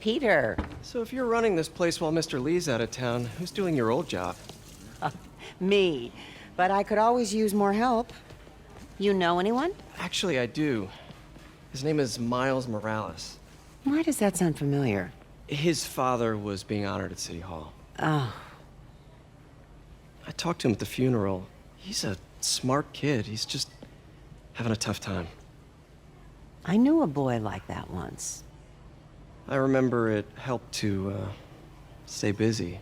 Peter. So if you're running this place while Mr. Lee's out of town, who's doing your old job? Me. But I could always use more help. You know anyone? Actually, I do. His name is Miles Morales. Why does that sound familiar? His father was being honored at City Hall. Oh. I talked to him at the funeral. He's a smart kid. He's just having a tough time. I knew a boy like that once. I remember it helped to, stay busy.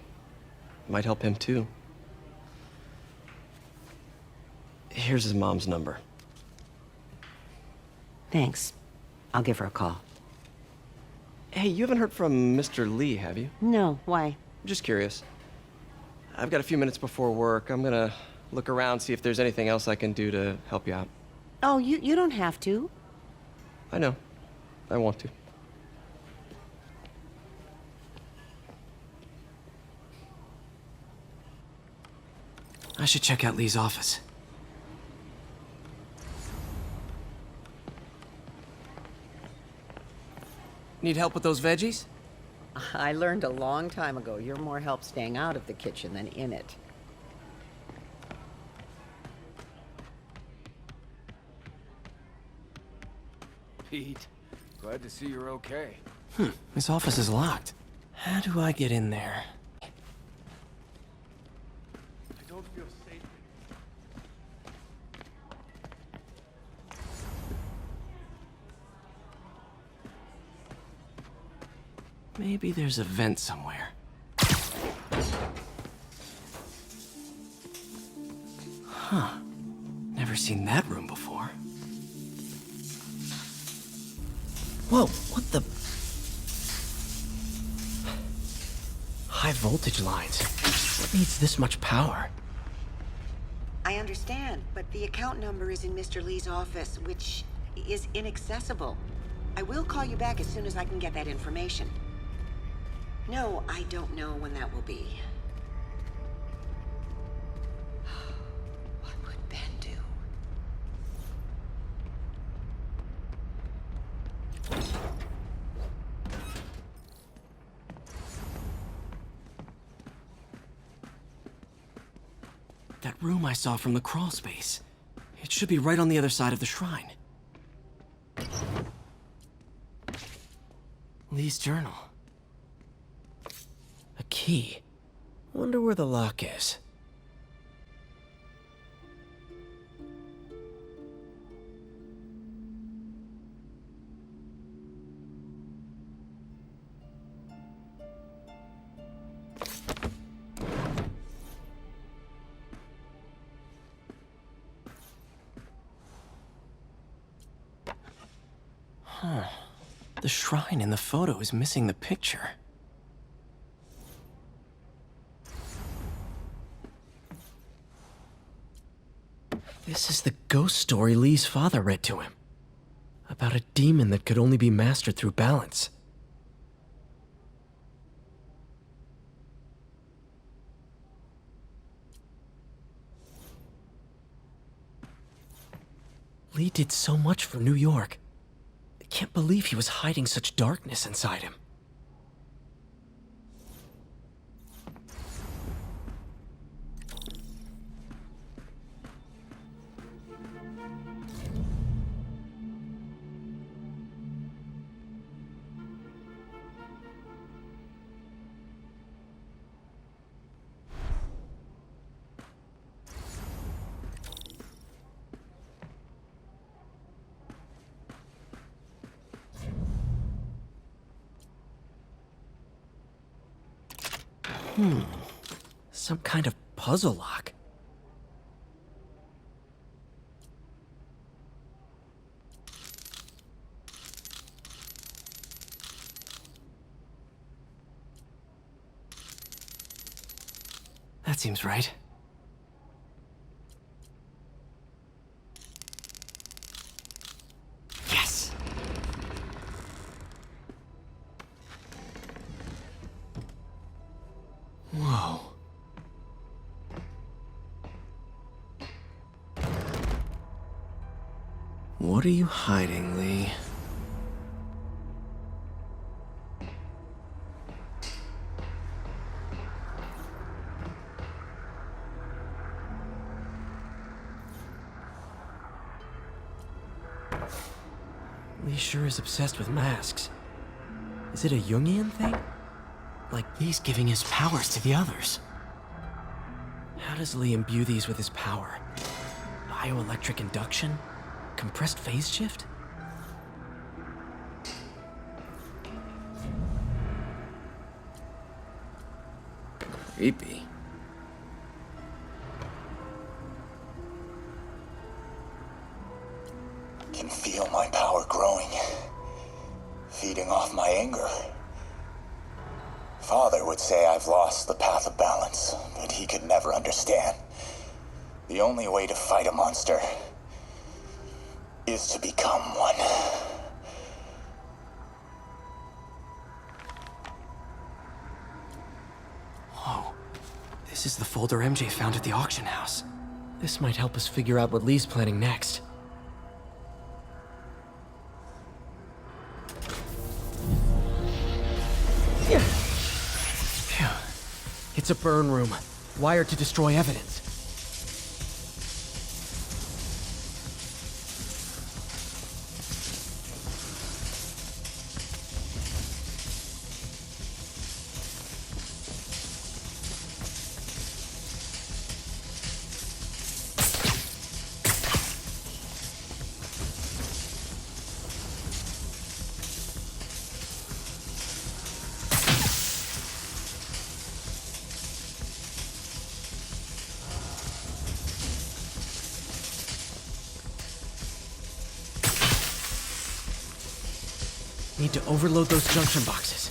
Might help him, too. Here's his mom's number. Thanks. I'll give her a call. Hey, you haven't heard from Mr. Lee, have you? No, why? Just curious. I've got a few minutes before work. I'm gonna look around, see if there's anything else I can do to help you out. Oh, you don't have to. I know. I want to. I should check out Lee's office. Need help with those veggies? I learned a long time ago you're more help staying out of the kitchen than in it. Pete, glad to see you're okay. His office is locked. How do I get in there? I don't feel safe. Maybe there's a vent somewhere. Huh. Never seen that room before. Whoa, what the? High voltage lines. What needs this much power? I understand, but the account number is in Mr. Lee's office, which is inaccessible. I will call you back as soon as I can get that information. No, I don't know when that will be. What would Ben do? That room I saw from the crawl space. It should be right on the other side of the shrine. Lee's journal. A key. Wonder where the lock is. Huh. The shrine in the photo is missing the picture. This is the ghost story Lee's father read to him. About a demon that could only be mastered through balance. Lee did so much for New York. I can't believe he was hiding such darkness inside him. Some kind of puzzle lock. That seems right. Yes! Whoa. What are you hiding, Lee? Lee sure is obsessed with masks. Is it a Jungian thing? Like Lee's giving his powers to the others. How does Lee imbue these with his power? Bioelectric induction? Compressed phase shift? Creepy. Can feel my power growing, feeding off my anger. Father would say I've lost the path of balance, but he could never understand. The only way to fight a monster is to become one. Whoa. This is the folder MJ found at the auction house. This might help us figure out what Lee's planning next. Phew. It's a burn room, wired to destroy evidence. Need to overload those junction boxes.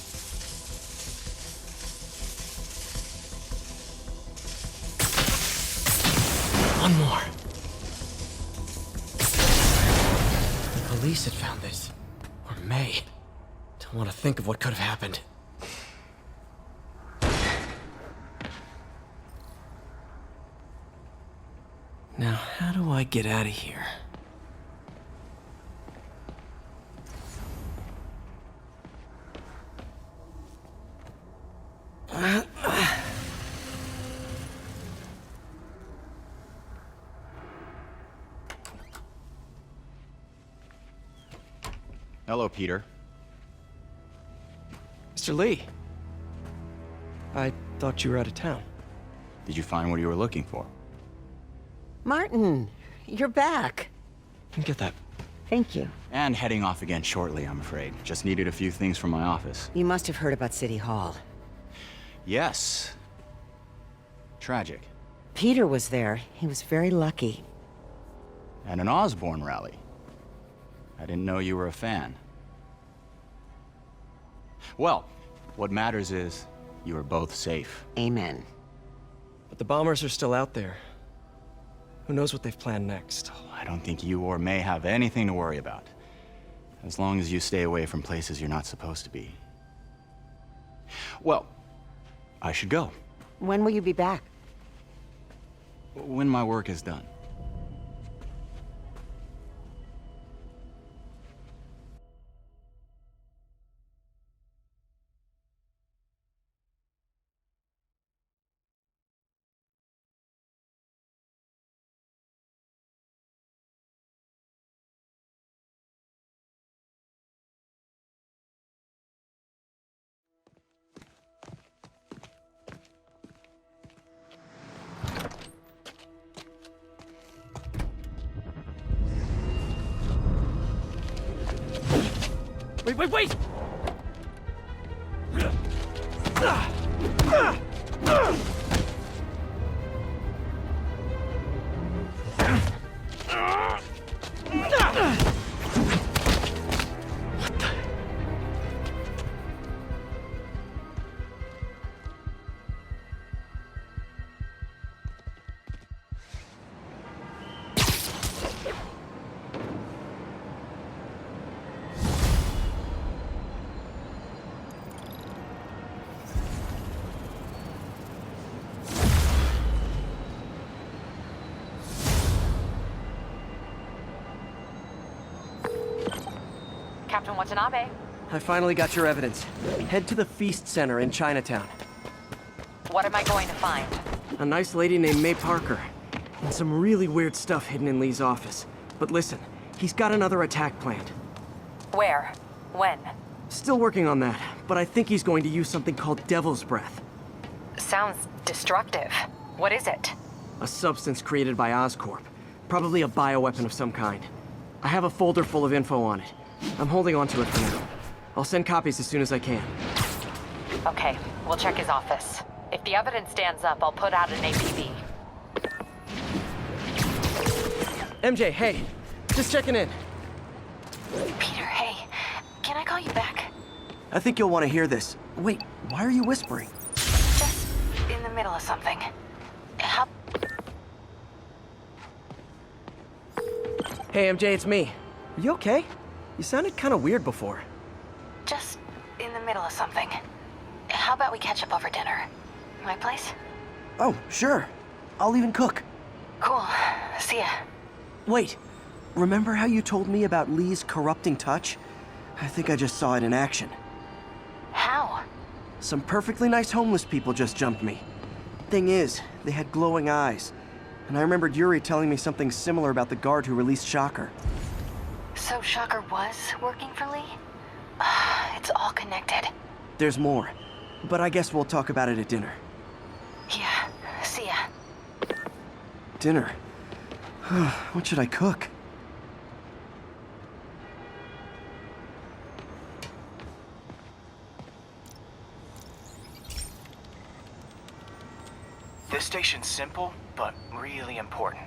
One more. The police had found this. Or May. Don't want to think of what could have happened. Now, how do I get out of here? Hello, Peter. Mr. Lee. I thought you were out of town. Did you find what you were looking for? Martin, you're back. Get that. Thank you. And heading off again shortly, I'm afraid. Just needed a few things from my office. You must have heard about City Hall. Yes. Tragic. Peter was there. He was very lucky. And an Osborn rally. I didn't know you were a fan. Well, what matters is you are both safe. Amen. But the bombers are still out there. Who knows what they've planned next? I don't think you or May have anything to worry about. As long as you stay away from places you're not supposed to be. Well, I should go. When will you be back? When my work is done. Wait! Captain Watanabe. I finally got your evidence. Head to the Feast Center in Chinatown. What am I going to find? A nice lady named May Parker. And some really weird stuff hidden in Lee's office. But listen, He's got another attack planned. Where? When? Still working on that, but I think he's going to use something called Devil's Breath. Sounds destructive. What is it? A substance created by Oscorp. Probably a bioweapon of some kind. I have a folder full of info on it. I'm holding on to it for now. I'll send copies as soon as I can. Okay, we'll check his office. If the evidence stands up, I'll put out an APB. MJ, hey. Just checking in. Peter, hey. Can I call you back? I think you'll want to hear this. Wait, why are you whispering? Just in the middle of something. How... Hey, MJ, it's me. Are you okay? You sounded kind of weird before. Just in the middle of something. How about we catch up over dinner? My place? Oh, sure. I'll even cook. Cool. See ya. Wait, remember how you told me about Lee's corrupting touch? I think I just saw it in action. How? Some perfectly nice homeless people just jumped me. Thing is, they had glowing eyes. And I remembered Yuri telling me something similar about the guard who released Shocker. So Shocker was working for Lee? It's all connected. There's more, but I guess we'll talk about it at dinner. Yeah, see ya. Dinner? What should I cook? This station's simple, but really important.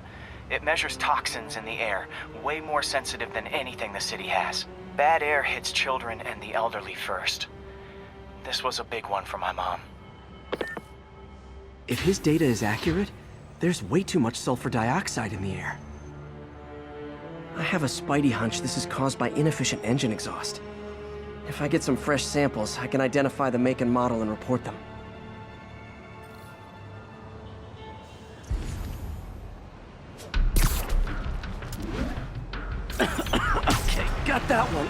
It measures toxins in the air, way more sensitive than anything the city has. Bad air hits children and the elderly first. This was a big one for my mom. If his data is accurate, there's way too much sulfur dioxide in the air. I have a spidey hunch this is caused by inefficient engine exhaust. If I get some fresh samples, I can identify the make and model and report them. Okay, got that one.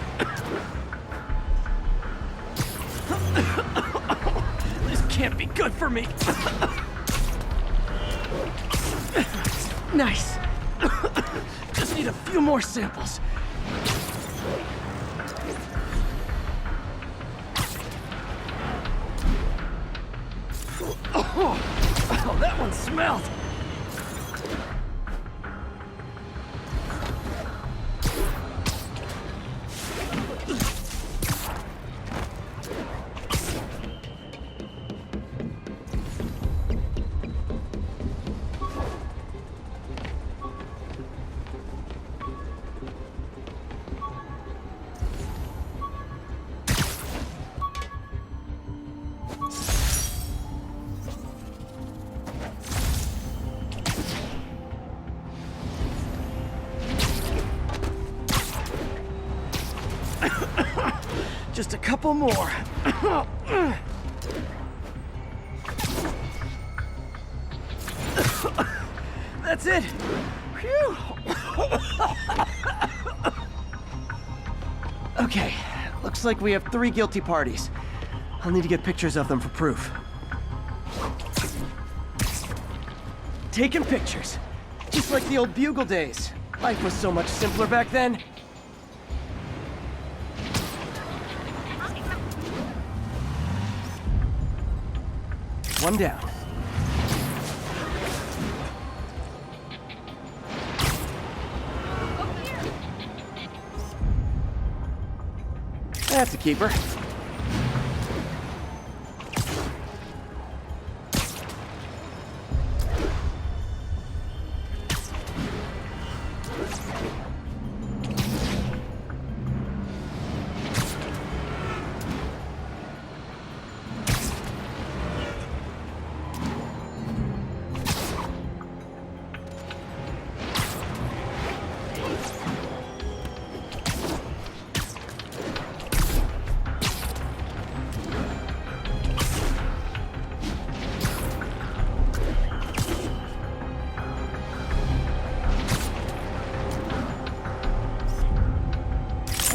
This can't be good for me. Nice. Just need a few more samples. Oh, that one smelled. Just a couple more. That's it. Phew. Okay, looks like we have 3 guilty parties. I'll need to get pictures of them for proof. Taking pictures. Just like the old Bugle days. Life was so much simpler back then. One down. That's a keeper.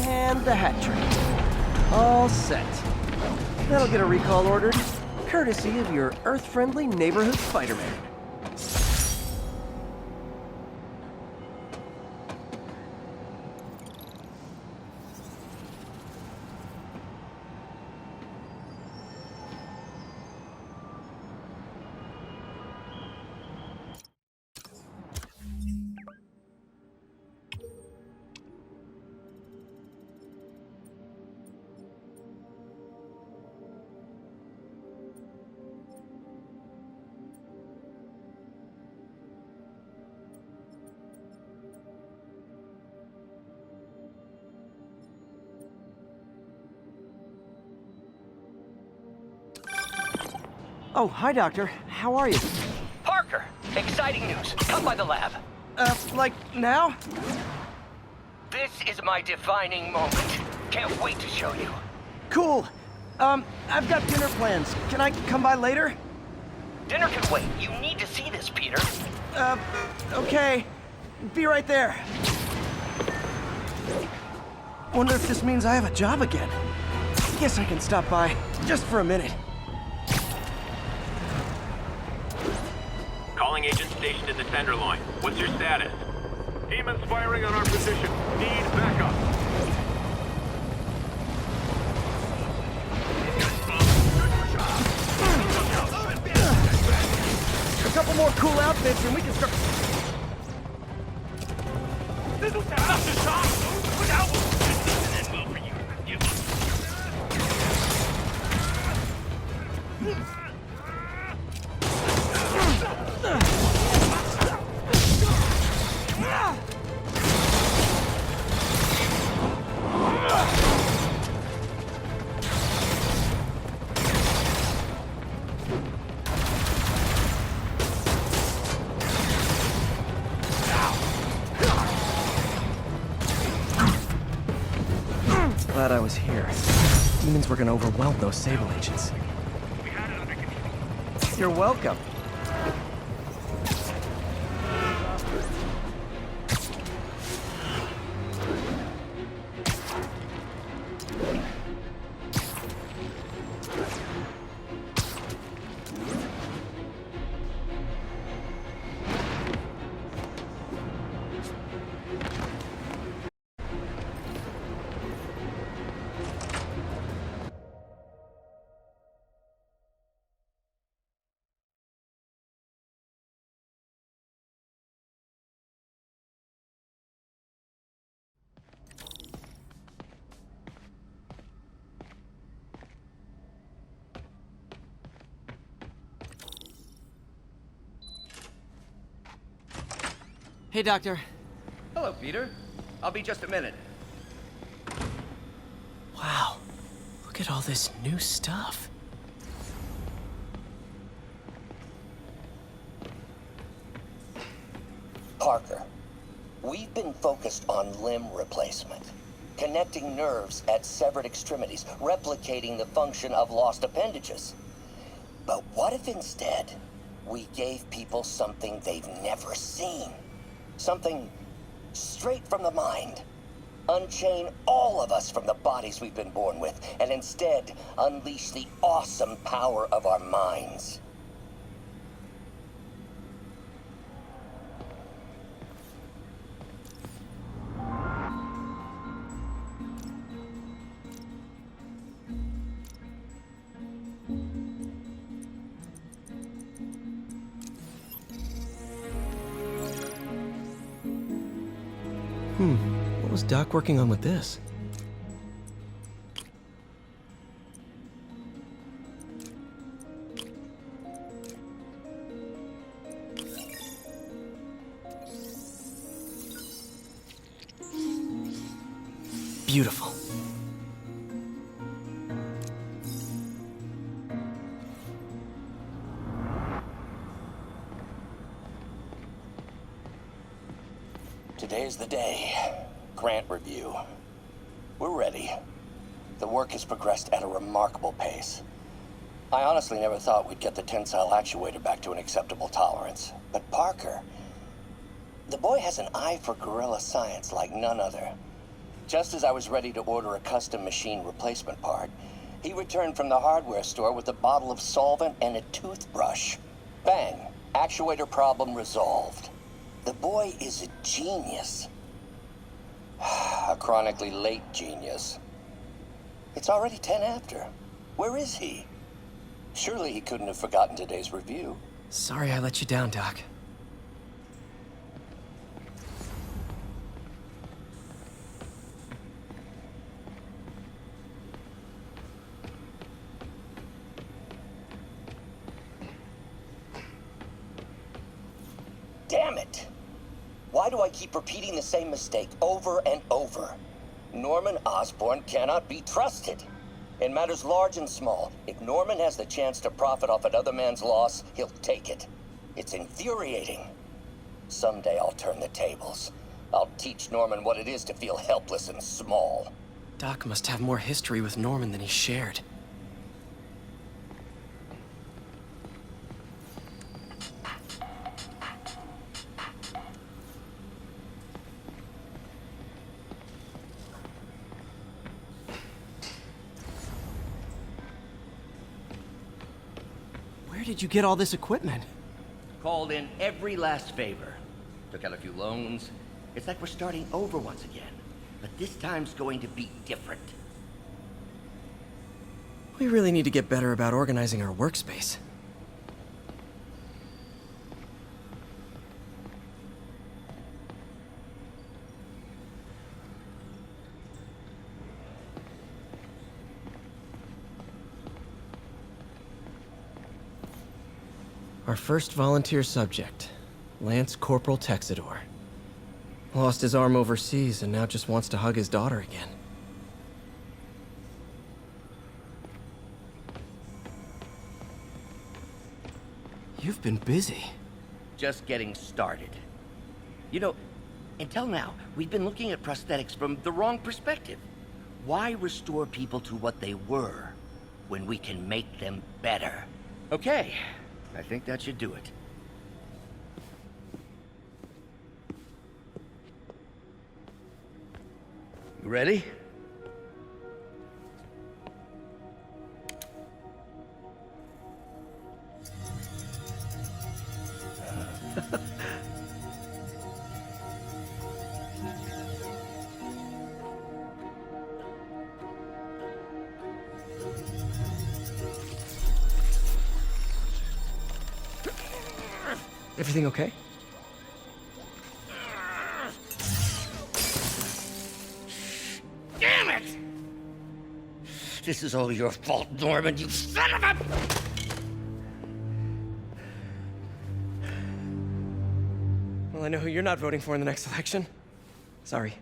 And the hat trick. All set. That'll get a recall ordered, courtesy of your Earth-friendly neighborhood Spider-Man. Oh, hi, Doctor. How are you? Parker, exciting news. Come by the lab. Like now? This is my defining moment. Can't wait to show you. Cool. I've got dinner plans. Can I come by later? Dinner can wait. You need to see this, Peter. Okay. Be right there. Wonder if this means I have a job again. Guess I can stop by, just for a minute. Calling agent stationed in the Tenderloin. What's your status? Demons firing on our position. Need backup. A couple more cool outfits and we can start... Glad I was here. Demons were gonna overwhelm those Sable agents. You're welcome. Hey, Doctor. Hello, Peter. I'll be just a minute. Wow. Look at all this new stuff. Parker, we've been focused on limb replacement, connecting nerves at severed extremities, replicating the function of lost appendages. But what if instead we gave people something they've never seen? Something straight from the mind. Unchain all of us from the bodies we've been born with, and instead unleash the awesome power of our minds. What was Doc working on with this? Beautiful. Today's the day. Grant review. We're ready. The work has progressed at a remarkable pace. I honestly never thought we'd get the tensile actuator back to an acceptable tolerance. But Parker, the boy has an eye for guerrilla science like none other. Just as I was ready to order a custom machine replacement part, he returned from the hardware store with a bottle of solvent and a toothbrush. Bang! Actuator problem resolved. The boy is a genius. A chronically late genius. It's already 10 after. Where is he? Surely he couldn't have forgotten today's review. Sorry I let you down, Doc. Damn it! Why do I keep repeating the same mistake over and over? Norman Osborn cannot be trusted. In matters large and small, if Norman has the chance to profit off another man's loss, he'll take it. It's infuriating. Someday I'll turn the tables. I'll teach Norman what it is to feel helpless and small. Doc must have more history with Norman than he shared. Where did you get all this equipment? Called in every last favor. Took out a few loans. It's like we're starting over once again. But this time's going to be different. We really need to get better about organizing our workspace. Our first volunteer subject, Lance Corporal Texidor. Lost his arm overseas and now just wants to hug his daughter again. You've been busy. Just getting started. You know, until now, we've been looking at prosthetics from the wrong perspective. Why restore people to what they were when we can make them better? Okay, I think that should do it. You ready? Everything okay? Damn it! This is all your fault, Norman, you son of a... Well, I know who you're not voting for in the next election. Sorry.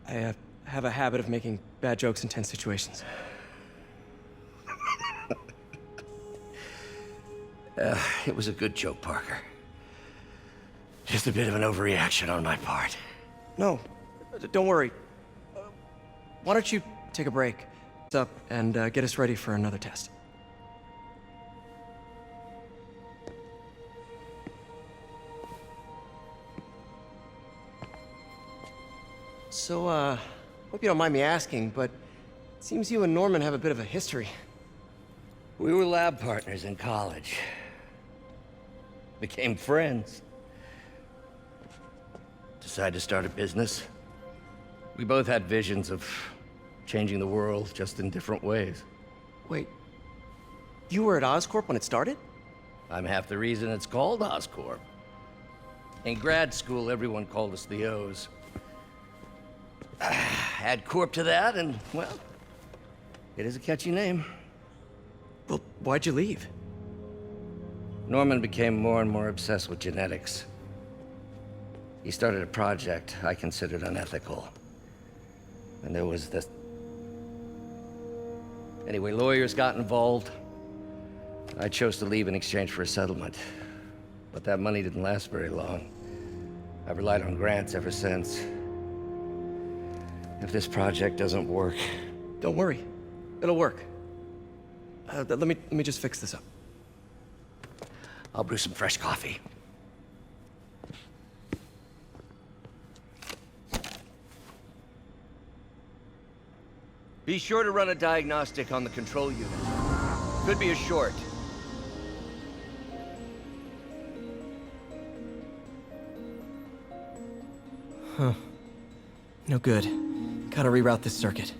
I have a habit of making bad jokes in tense situations. It was a good joke, Parker. Just a bit of an overreaction on my part. No, don't worry. Why don't you take a break up and get us ready for another test? So, hope you don't mind me asking, but it seems you and Norman have a bit of a history. We were lab partners in college. Became friends. Decided to start a business. We both had visions of changing the world, just in different ways. Wait, you were at Oscorp when it started? I'm half the reason it's called Oscorp. In grad school, everyone called us the O's. Add Corp to that, and, well, it is a catchy name. Well, why'd you leave? Norman became more and more obsessed with genetics. He started a project I considered unethical. And there was this... Anyway, lawyers got involved. I chose to leave in exchange for a settlement. But that money didn't last very long. I've relied on grants ever since. If this project doesn't work... Don't worry. It'll work. Let me just fix this up. I'll brew some fresh coffee. Be sure to run a diagnostic on the control unit. Could be a short. Huh. No good. Gotta reroute this circuit.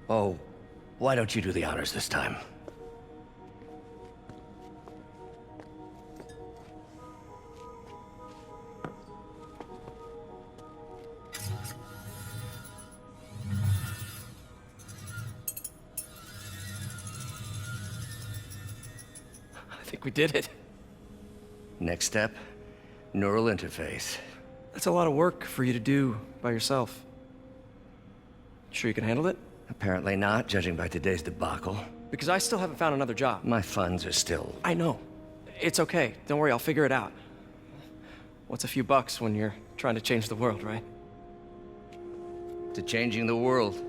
Oh, why don't you do the honors this time? I think we did it. Next step, neural interface. That's a lot of work for you to do by yourself. Sure you can handle it? Apparently not, judging by today's debacle. Because I still haven't found another job. My funds are still... I know. It's okay. Don't worry, I'll figure it out. What's a few bucks when you're trying to change the world, right? To changing the world.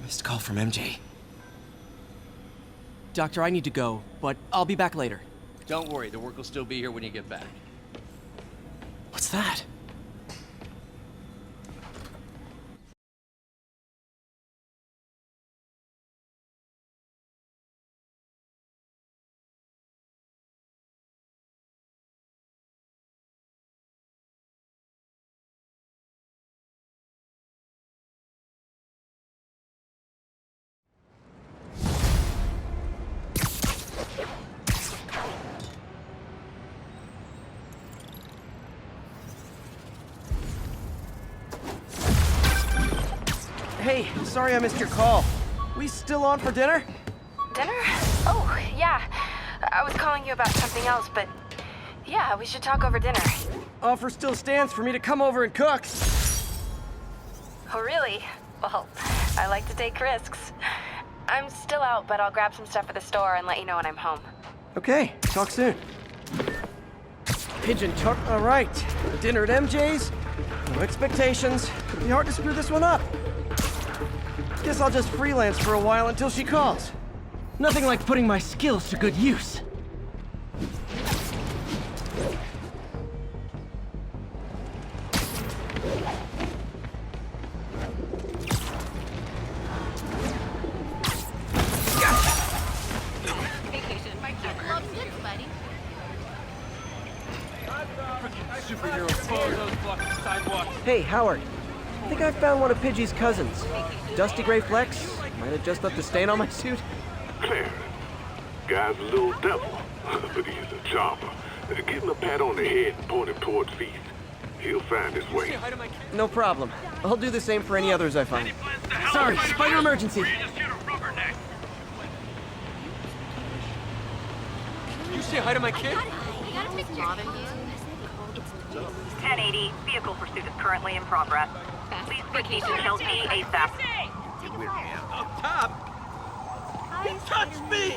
Missed call from MJ. Doctor, I need to go, but I'll be back later. Don't worry, the work will still be here when you get back. What's that? Hey, sorry I missed your call. We still on for dinner? Dinner? Oh, yeah. I was calling you about something else, but yeah, we should talk over dinner. Offer still stands for me to come over and cook. Oh, really? Well, I like to take risks. I'm still out, but I'll grab some stuff at the store and let you know when I'm home. Okay, talk soon. Pigeon Chuck, all right. Dinner at MJ's. No expectations. It'll be hard to screw this one up. Guess I'll just freelance for a while until she calls. Nothing like putting my skills to good use. Hey, Howard. I think I found one of Pidgey's cousins. Dusty Gray Flex. Might have just left a stain on my suit. Clarence. Guy's a little devil, but he's a charmer. Give him a pat on the head and point him towards Feast. He'll find his way. No problem. I'll do the same for any others I find. Sorry, spider emergency. You say hi to my kid? 1080, vehicle pursuit is currently in progress. Please proceed to Chelsea ASAP. Up top! He touched me!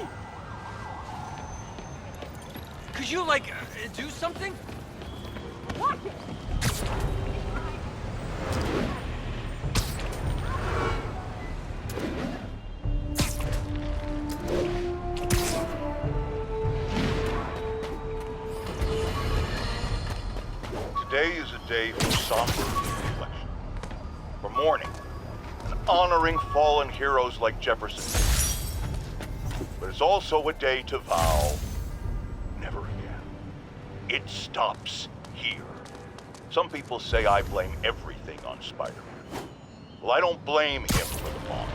Could you, like, do something? Today is a day for somber reflection, for mourning, and honoring fallen heroes like Jefferson. But it's also a day to vow never again. It stops here. Some people say I blame everything on Spider-Man. Well, I don't blame him for the bomb.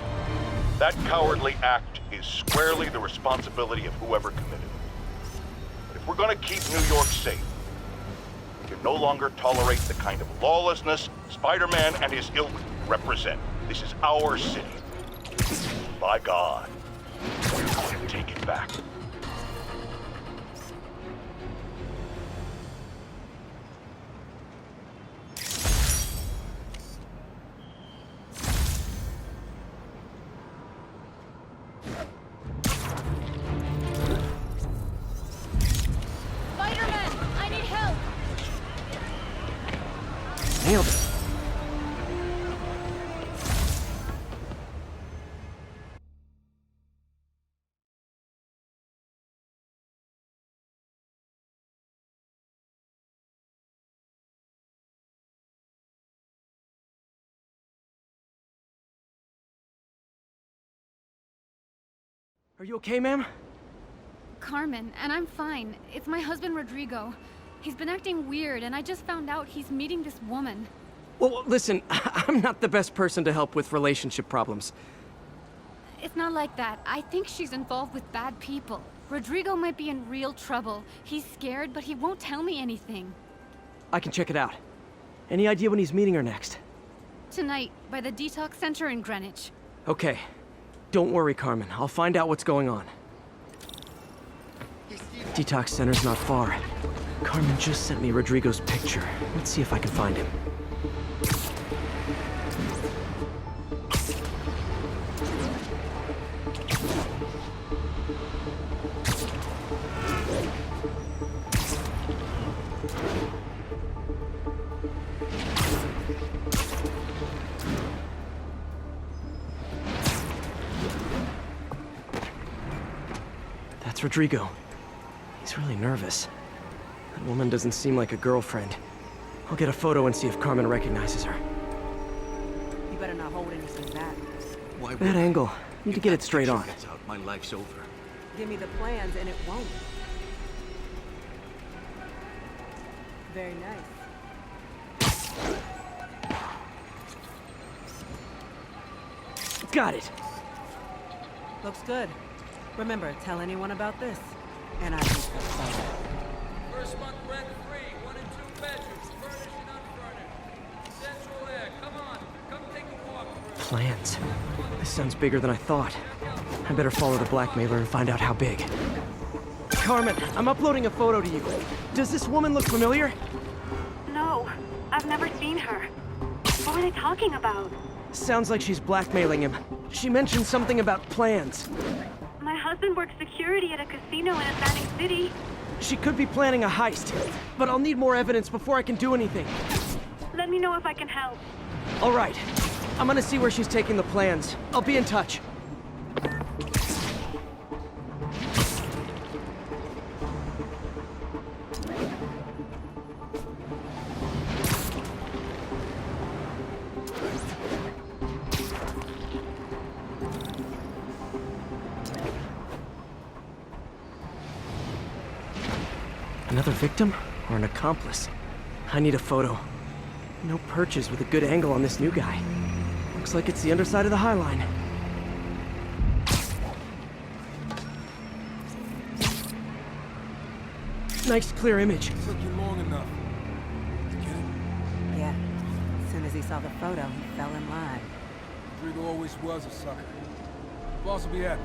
That cowardly act is squarely the responsibility of whoever committed it. But if we're gonna keep New York safe, we can no longer tolerate the kind of lawlessness Spider-Man and his ilk represent. This is our city. By God, we're going to take it back. nailed it. Are you okay, ma'am? Carmen, and I'm fine. It's my husband, Rodrigo. He's been acting weird, and I just found out he's meeting this woman. Well, listen, I'm not the best person to help with relationship problems. It's not like that. I think she's involved with bad people. Rodrigo might be in real trouble. He's scared, but he won't tell me anything. I can check it out. Any idea when he's meeting her next? Tonight, by the detox center in Greenwich. Okay. Don't worry, Carmen. I'll find out what's going on. Detox center's not far. Carmen just sent me Rodrigo's picture. Let's see if I can find him. That's Rodrigo. He's really nervous. That woman doesn't seem like a girlfriend. I'll get a photo and see if Carmen recognizes her. You better not hold anything back. Why Bad angle. Need to get it straight on. My life's over. Give me the plans and it won't. Very nice. Got it. Looks good. Remember, tell anyone about this. And I think that's fine. First month rent free, 1 and 2 bedrooms, furnished and unfurnished. Central air, come on, come take a walk. Plans. This sounds bigger than I thought. I better follow the blackmailer and find out how big. Carmen, I'm uploading a photo to you. Does this woman look familiar? No, I've never seen her. What were they talking about? Sounds like she's blackmailing him. She mentioned something about plans. My husband works security at a casino in Atlantic City. She could be planning a heist, but I'll need more evidence before I can do anything. Let me know if I can help. All right. I'm gonna see where she's taking the plans. I'll be in touch. Another victim or an accomplice? I need a photo. No perches with a good angle on this new guy. Looks like it's the underside of the High Line. Nice clear image. Took you long enough. Get it? Yeah. As soon as he saw the photo, he fell in line. Rodrigo always was a sucker. Boss will be happy.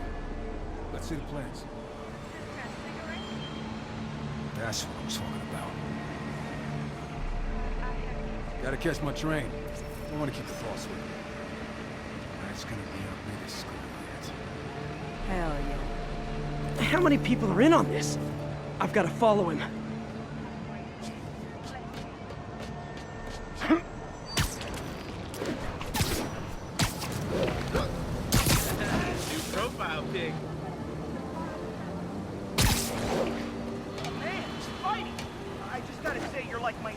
Let's see the plans. That's what I'm talking about. Gotta catch my train. I want to keep the boss with me. That's gonna be our biggest school yet. Hell yeah. How many people are in on this? I've got to follow him. New profile pic.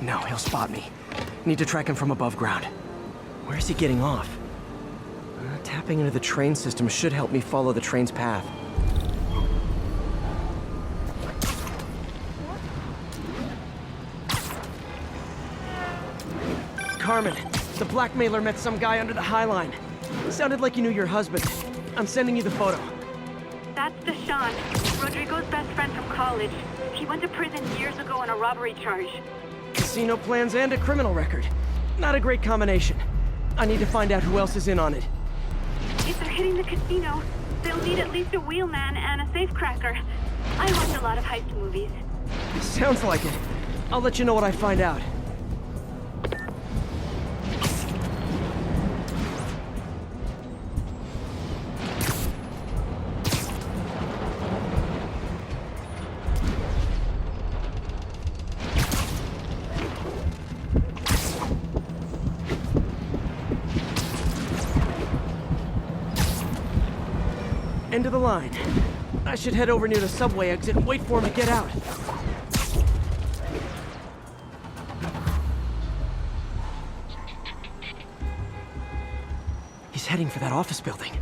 No, he'll spot me. Need to track him from above ground. Where is he getting off? Tapping into the train system should help me follow the train's path. Carmen, the blackmailer met some guy under the High Line. Sounded like you knew your husband. I'm sending you the photo. That's Deshaun, Rodrigo's best friend from college. He went to prison years ago on a robbery charge. Casino plans and a criminal record. Not a great combination. I need to find out who else is in on it. If they're hitting the casino, they'll need at least a wheelman and a safecracker. I watch a lot of heist movies. Sounds like it. I'll let you know what I find out. End of the line. I should head over near the subway exit and wait for him to get out. He's heading for that office building.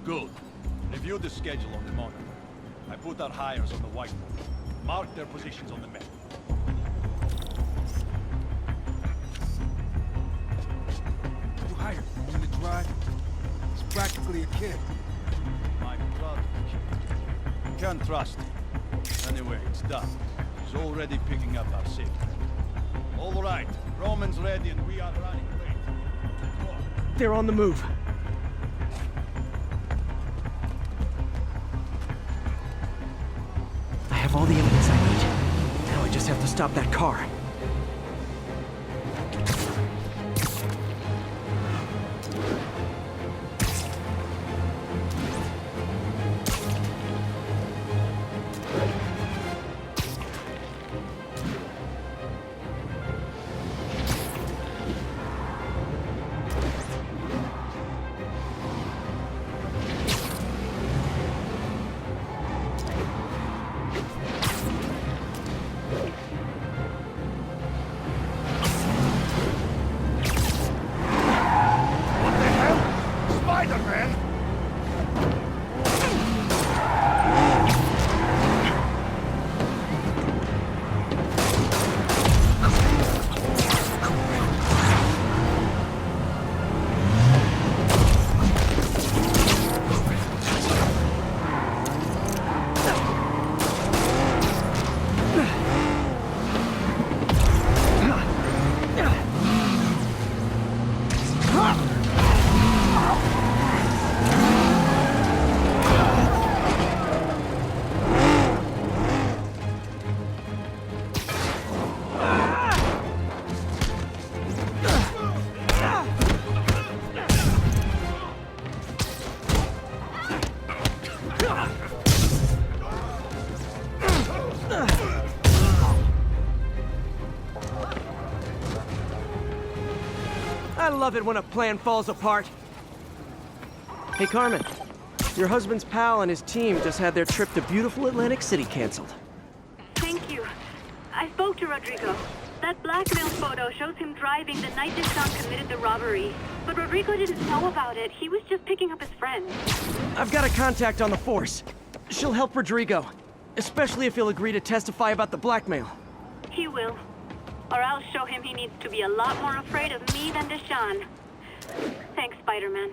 Good. Review the schedule on the monitor. I put our hires on the whiteboard. Mark their positions on the map. You hired him to drive? He's practically a kid. My brother, kid. Can't trust him. Anyway, it's done. He's already picking up our safety. All right. Roman's ready and we are running late. They're on the move. I have all the evidence I need. Now I just have to stop that car. I love it when a plan falls apart. Hey, Carmen. Your husband's pal and his team just had their trip to beautiful Atlantic City canceled. Thank you. I spoke to Rodrigo. That blackmail photo shows him driving the night Deshawn committed the robbery. But Rodrigo didn't know about it. He was just picking up his friend. I've got a contact on the force. She'll help Rodrigo. Especially if he'll agree to testify about the blackmail. He will. Or I'll show him he needs to be a lot more afraid of me than Deshawn. Thanks, Spider-Man.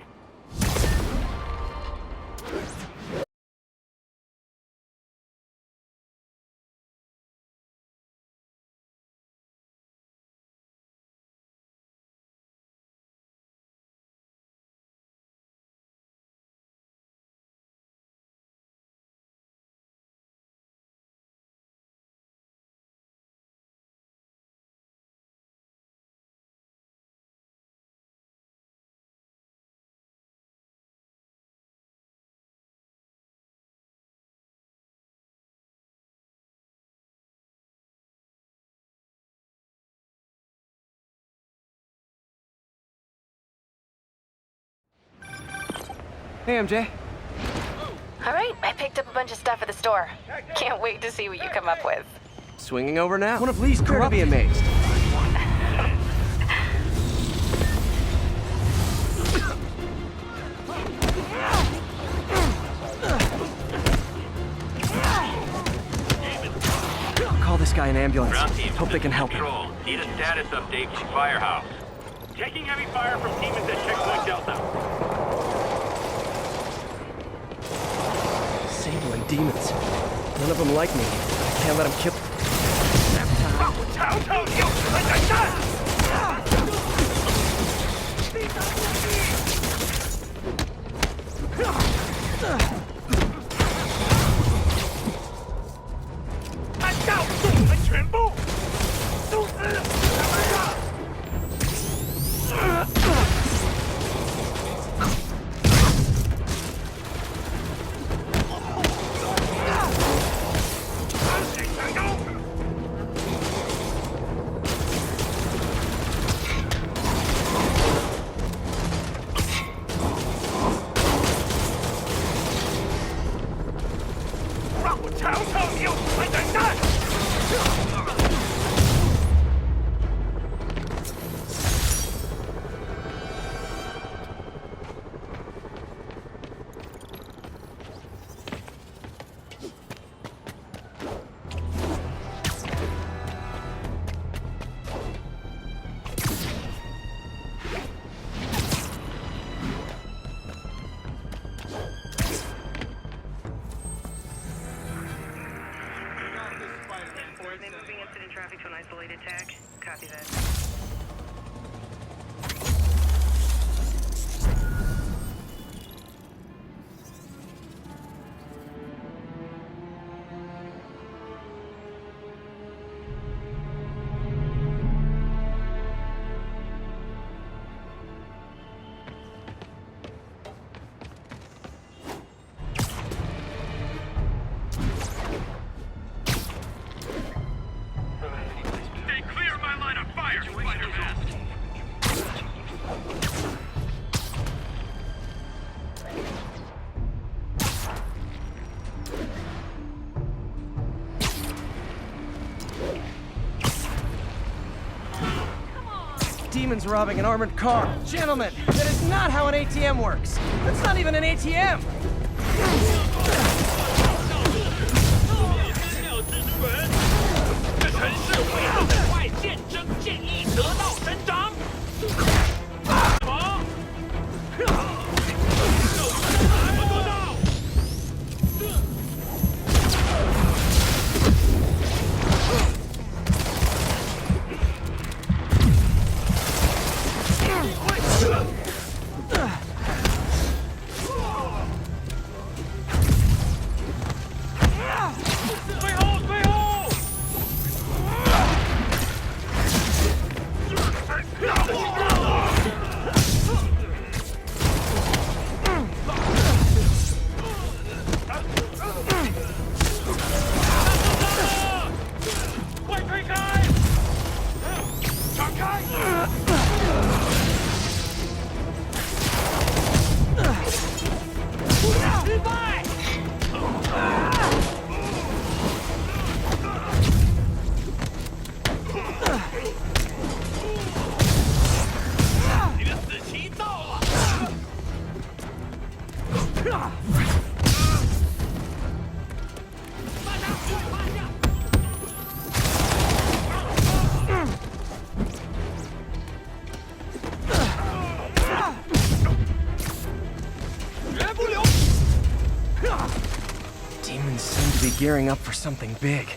Hey, MJ. All right, I picked up a bunch of stuff at the store. Can't wait to see what you come up with. Swinging over now. One of Lee's crew to be amazed. Call this guy an ambulance. Hope they can help him. Need a status update from Firehouse. Taking heavy fire from demons at Checkpoint Delta. Sable and demons. None of them like me. I can't let them kill. Moving incident traffic to an isolated tag. Copy that. Demons robbing an armored car. Gentlemen, that is not how an ATM works. That's not even an ATM. 这城市伟大的快见证建议得到伸张。什么？怎么做到？ Demons seem to be gearing up for something big.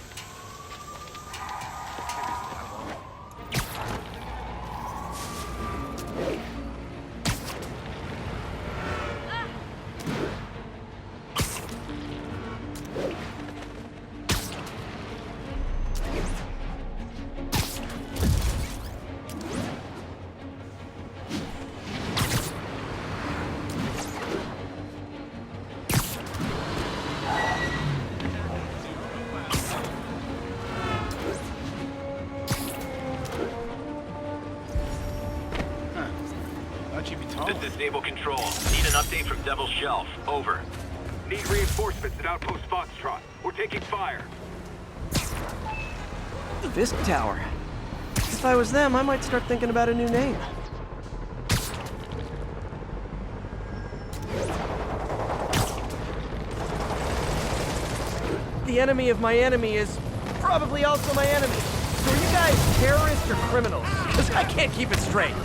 This is Stable Control. Need an update from Devil's Shelf. Over. Need reinforcements at Outpost Foxtrot. We're taking fire. Fisk Tower. If I was them, I might start thinking about a new name. The enemy of my enemy is probably also my enemy. So are you guys terrorists or criminals? Because I can't keep it straight.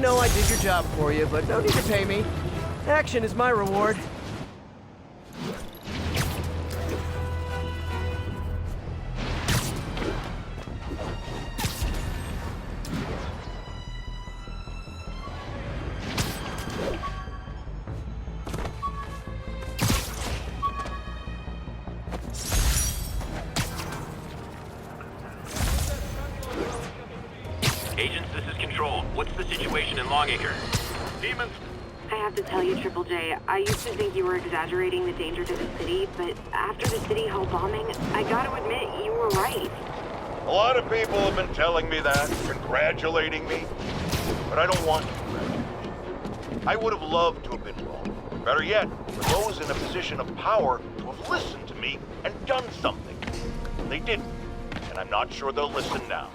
know I did your job for you, but no need to pay me. Action is my reward. Agents, this is Control. What's the situation in Longacre? Demons? I have to tell you, Triple J, I used to think you were exaggerating the danger to the city, but after the City Hall bombing, I gotta admit, you were right. A lot of people have been telling me that, congratulating me, but I don't want congratulations. I would have loved to have been wrong. Better yet, for those in a position of power to have listened to me and done something. They didn't, and I'm not sure they'll listen now.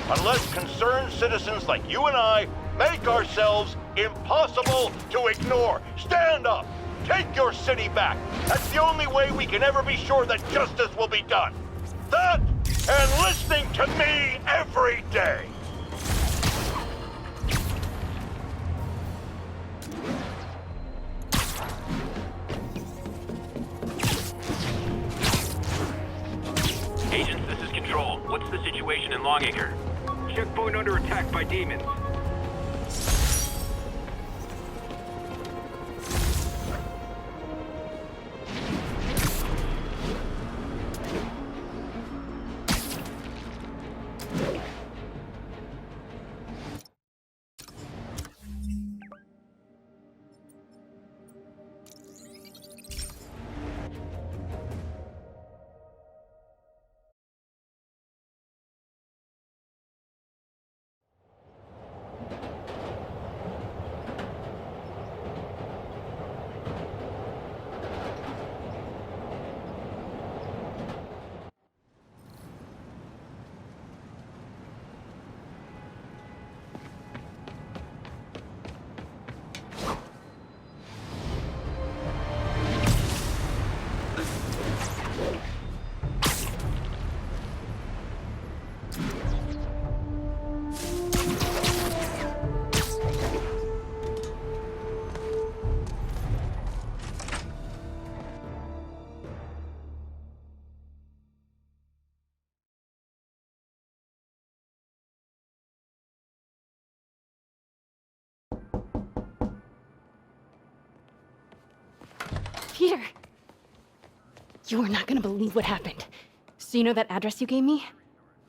Unless concerned citizens like you and I make ourselves impossible to ignore. Stand up! Take your city back! That's the only way we can ever be sure that justice will be done. That, and listening to me every day! Agents, this is Control. What's the situation in Longacre? Checkpoint under attack by demons. Peter! You are not gonna believe what happened. So you know that address you gave me?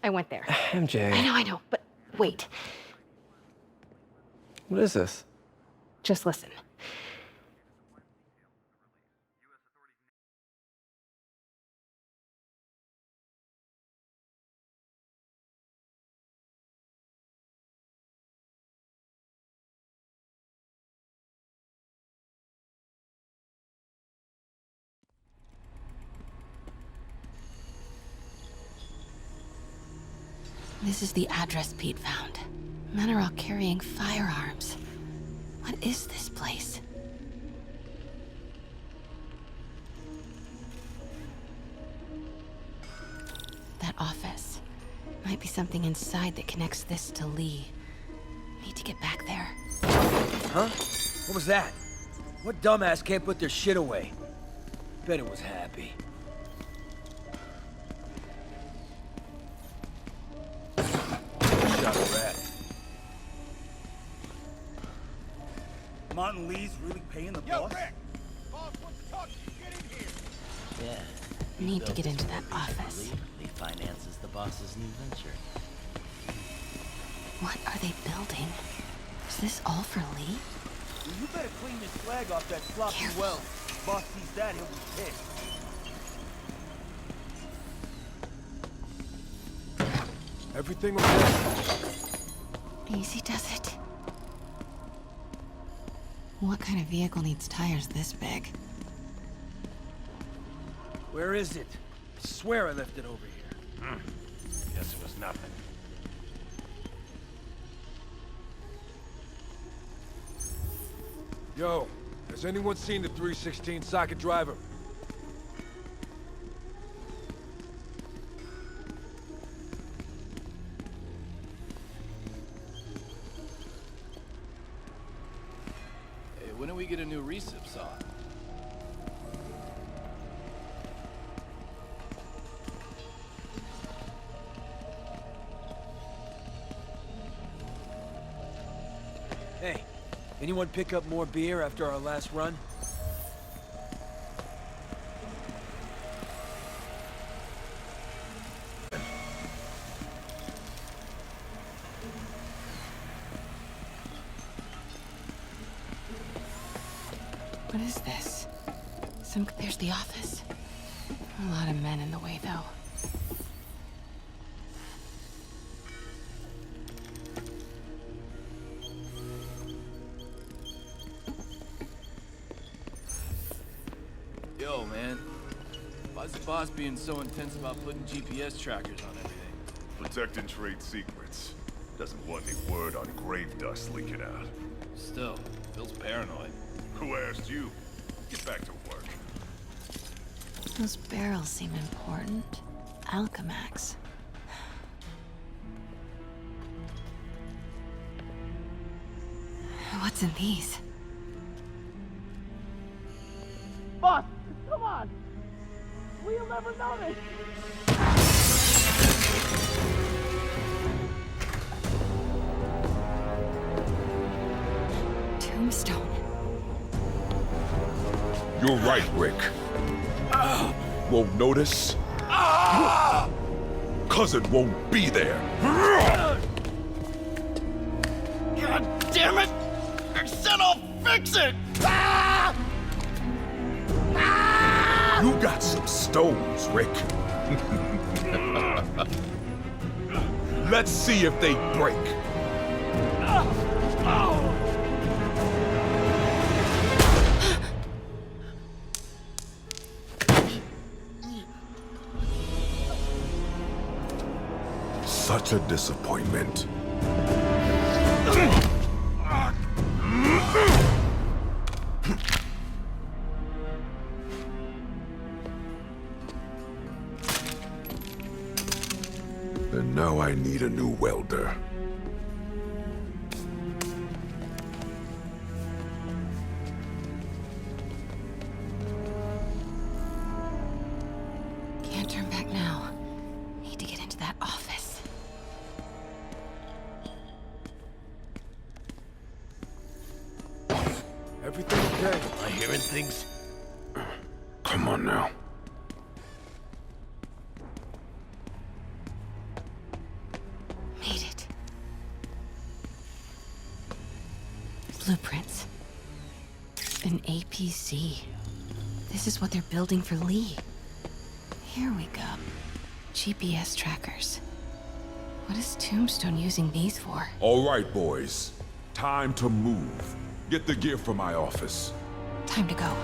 I went there. MJ. I know, but wait. What is this? Just listen. This is the address Pete found. Men are all carrying firearms. What is this place? That office. Might be something inside that connects this to Lee. Need to get back there. Huh? What was that? What dumbass can't put their shit away? Bet it was Happy. Shot a rat. Martin Lee's really paying the boss? Rick! Boss wants to talk to you. Get in here! Yeah. Need to get into that office. Lee finances the boss's new venture. What are they building? Is this all for Lee? Well, you better clean this flag off that floppy well. Boss sees that, he'll be pissed. Everything okay? Easy does it. What kind of vehicle needs tires this big? Where is it? I swear I left it over here. Guess it was nothing. Yo, has anyone seen the 316 socket driver? recips on. Hey, anyone pick up more beer after our last run? What is this? There's the office. A lot of men in the way, though. Yo, man. Why's the boss being so intense about putting GPS trackers on everything? Protecting trade secrets. Doesn't want any word on grave dust leaking out. Still, feels paranoid. Who asked you? Get back to work. Those barrels seem important. Alchemax. What's in these? Boss, come on! We'll never notice! Tombstone. You're right, Rick. Won't notice? Cause it won't be there. God damn it! I said I'll fix it! You got some stones, Rick. Let's see if they break. Such a disappointment. And now I need a new welder. Can't turn back now. Need to get into that office. Everything okay? Am I hearing things? Come on now. Made it. Blueprints. An APC. This is what they're building for Lee. Here we go. GPS trackers. What is Tombstone using these for? All right, boys. Time to move. Get the gear from my office. Time to go.